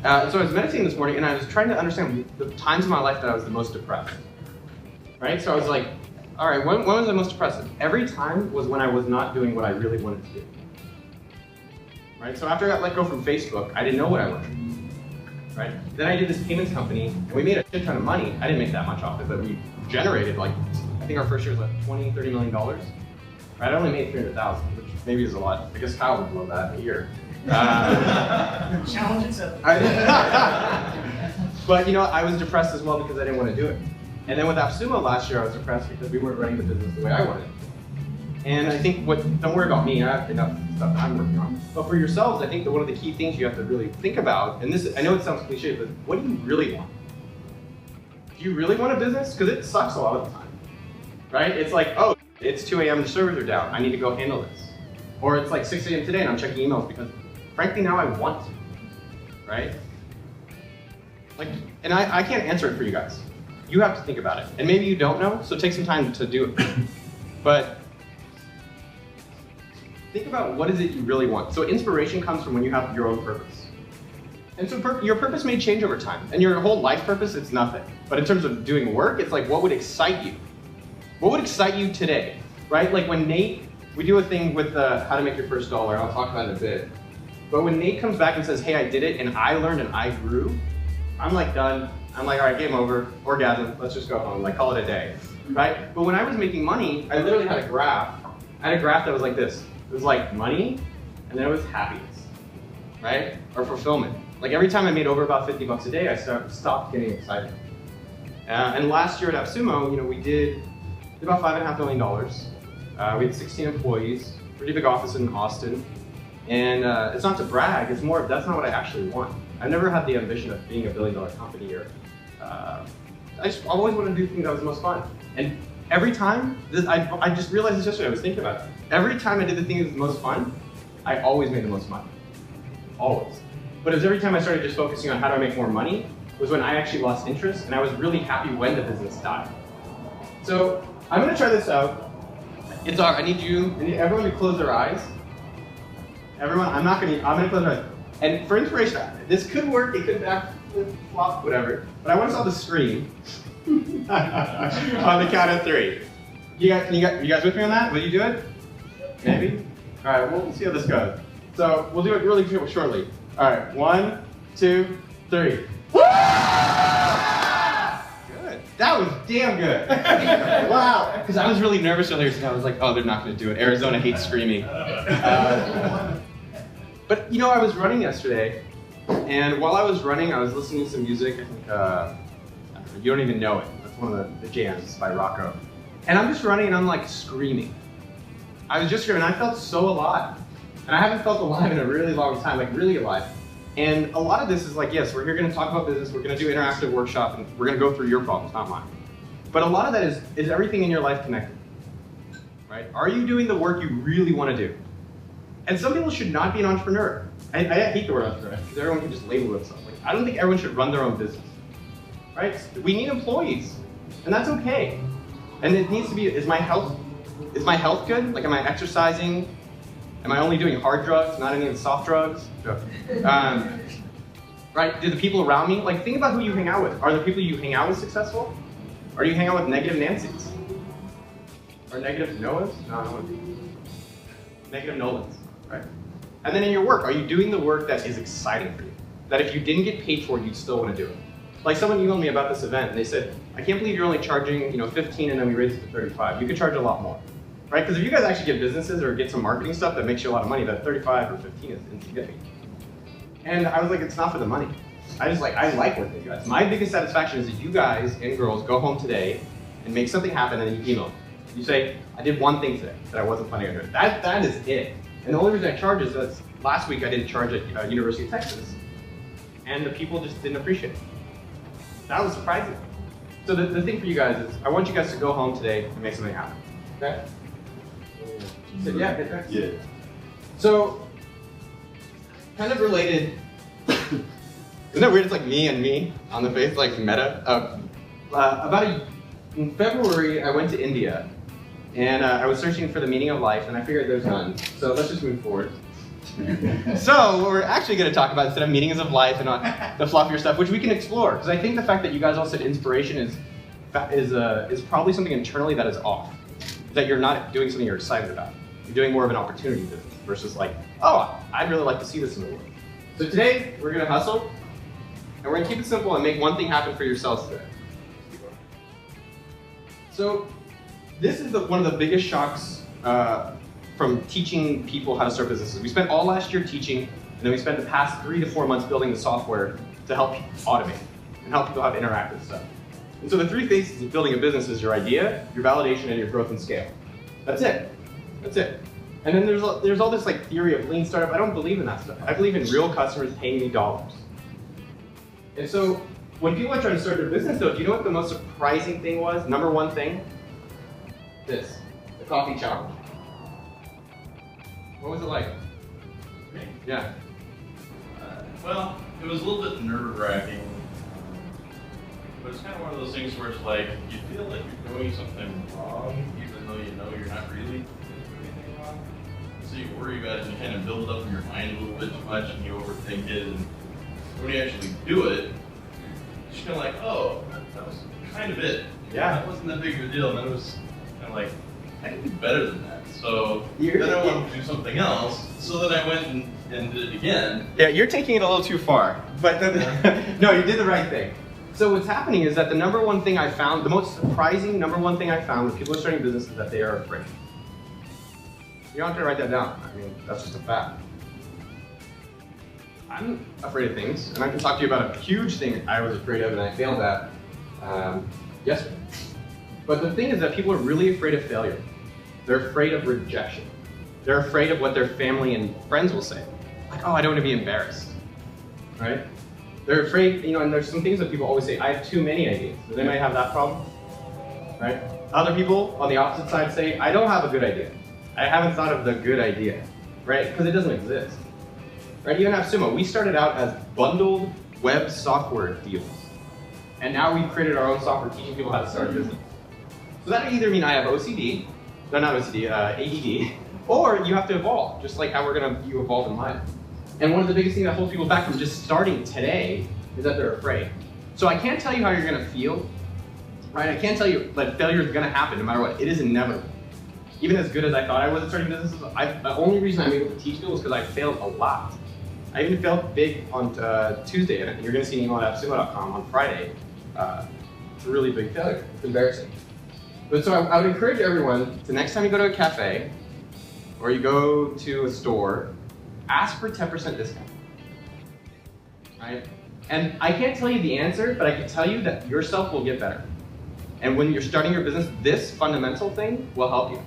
So I was meditating this morning, and I was trying to understand the times in my life that I was the most depressed. Right? So I was like, all right, when was I most depressed? Every time was when I was not doing what I really wanted to do. Right? So after I got let go from Facebook, I didn't know what I wanted. Right? Then I did this payments company, and we made a shit ton of money. I didn't make that much off it, but we generated like, I think our first year was like $20, $30 million. Right? I only made 300,000, which maybe is a lot. I guess Kyle would blow that in a year. Challenge accepted. But you know, I was depressed as well because I didn't want to do it. And then with AppSumo last year, I was depressed because we weren't running the business the way I wanted. And I think don't worry about me, I have enough stuff that I'm working on. But for yourselves, I think that one of the key things you have to really think about, and this, I know it sounds cliche, but what do you really want? Do you really want a business? Because it sucks a lot of the time, right? It's like, oh, it's 2 a.m. the servers are down, I need to go handle this. Or it's like 6 a.m. today and I'm checking emails because frankly now I want to, right? Like, and I can't answer it for you guys. You have to think about it. And maybe you don't know, so take some time to do it. But think about what is it you really want. So inspiration comes from when you have your own purpose. And so your purpose may change over time. And your whole life purpose, it's nothing. But in terms of doing work, it's like, what would excite you? What would excite you today, right? Like when Nate, we do a thing with how to make your first dollar, and I'll talk about it in a bit. But when Nate comes back and says, hey, I did it, and I learned and I grew, I'm like done. I'm like, all right, game over, orgasm, let's just go home, like call it a day, right? But when I was making money, I literally had a graph. I had a graph that was like this. It was like money, and then it was happiness, right? Or fulfillment. Like every time I made over about 50 bucks a day, I stopped getting excited. And last year at AppSumo, you know, we did about $5.5 million. We had 16 employees, pretty big office in Austin. And it's not to brag, it's more of that's not what I actually want. I've never had the ambition of being a billion-dollar company or I always wanted to do things that was the most fun. And every time, I just realized this yesterday, I was thinking about it. Every time I did the thing that was the most fun, I always made the most money. Always. But it was every time I started just focusing on how do I make more money, was when I actually lost interest, and I was really happy when the business died. So I'm gonna try this out. I need everyone to close their eyes. Everyone, I'm gonna close my eyes. And for inspiration, this could work, it could flop, whatever. But I want us all to scream on the count of 3. You guys with me on that? Will you do it? Maybe? All right, we'll see how this goes. So we'll do it really shortly. All right, 1, 2, 3. Good. That was damn good. Wow. Because I was really nervous earlier, so I was like, oh, they're not going to do it. Arizona hates screaming. But you know, I was running yesterday, and while I was running, I was listening to some music. I think, you don't even know it. That's one of the jams by Rocco. And I'm just running, and I'm like screaming. I was just screaming, and I felt so alive. And I haven't felt alive in a really long time, like really alive. And a lot of this is like, yes, we're here going to talk about business, we're going to do interactive workshop, and we're going to go through your problems, not mine. But a lot of that is everything in your life connected, right? Are you doing the work you really want to do? And some people should not be an entrepreneur. I hate the word entrepreneur, because everyone can just label themselves. Like, I don't think everyone should run their own business, right? We need employees, and that's okay. And it needs to be, is my health good? Like, am I exercising? Am I only doing hard drugs, not any of the soft drugs? Right, do the people around me, like think about who you hang out with. Are the people you hang out with successful? Or do you hang out with negative Nancys? Or negative Noahs? No, negative Nolans, right? And then in your work, are you doing the work that is exciting for you? That if you didn't get paid for it, you'd still want to do it? Like someone emailed me about this event and they said, I can't believe you're only charging 15 and then we raised it to 35. You could charge a lot more. Right? Because if you guys actually get businesses or get some marketing stuff that makes you a lot of money, that 35 or 15 is insignificant. And I was like, it's not for the money. I like working with you guys. My biggest satisfaction is that you guys and girls go home today and make something happen and then you email. You say, I did one thing today that I wasn't planning on doing. That is it. And the only reason I charge is that last week I didn't charge at University of Texas. And the people just didn't appreciate it. That was surprising. So the thing for you guys is, I want you guys to go home today and make something happen. Okay? You said, yeah, okay. Yeah. So, kind of related. Isn't that weird? It's like me and me on the face, like meta. In February, I went to India, and I was searching for the meaning of life, and I figured there's none. So let's just move forward. So what we're actually going to talk about instead of meanings of life and the fluffier stuff, which we can explore, because I think the fact that you guys all said inspiration is probably something internally that is off. That you're not doing something you're excited about. You're doing more of an opportunity business versus like, oh, I'd really like to see this in the world. So today we're going to hustle, and we're going to keep it simple and make one thing happen for yourselves today. So this is one of the biggest shocks from teaching people how to start businesses. We spent all last year teaching, and then we spent the past 3 to 4 months building the software to help automate and help people have interactive stuff. And so the 3 phases of building a business is your idea, your validation, and your growth and scale. That's it. That's it. And then there's all this like theory of lean startup. I don't believe in that stuff. I believe in real customers paying me dollars. And so when people are trying to start their business though, do you know what the most surprising thing was? Number 1 thing? This, the coffee challenge. What was it like? Yeah. Well, it was a little bit nerve-wracking. But it's kind of one of those things where it's like, you feel like you're doing something wrong, even though you know you're not really doing anything wrong. So you worry about it and you kind of build it up in your mind a little bit too much and you overthink it. And when you actually do it, you're just kind of like, oh, that was kind of it. Yeah. That wasn't that big of a deal. And then it was kind of like, I can do better than that. So then I wanted to do something else. So then I went and did it again. Yeah, you're taking it a little too far. But no, you did the right thing. So what's happening is that the number 1 thing I found, the most surprising number 1 thing I found when people are starting businesses is that they are afraid. You don't have to write that down. I mean, that's just a fact. I'm afraid of things, and I can talk to you about a huge thing I was afraid of and I failed at yesterday. But the thing is that people are really afraid of failure. They're afraid of rejection. They're afraid of what their family and friends will say. Like, oh, I don't want to be embarrassed, right? They're afraid, and there's some things that people always say, I have too many ideas. So they might have that problem, right? Other people on the opposite side say, I don't have a good idea. I haven't thought of the good idea, right? Because it doesn't exist, right? Even AppSumo, we started out as bundled web software deals. And now we've created our own software teaching people how to start a business. So that would either mean I have OCD, no, not OCD, ADD, or you have to evolve, just like how you evolve in life. And one of the biggest things that holds people back from just starting today is that they're afraid. So I can't tell you how you're going to feel, right? I can't tell you that failure is going to happen no matter what. It is inevitable. Even as good as I thought I was at starting businesses, the only reason I'm able to teach people is because I failed a lot. I even failed big on Tuesday, and you're going to see an email at AppSumo.com on Friday. It's a really big failure. It's embarrassing. But so I would encourage everyone to next time you go to a cafe or you go to a store, ask for 10% discount, right? And I can't tell you the answer, but I can tell you that yourself will get better. And when you're starting your business, this fundamental thing will help you.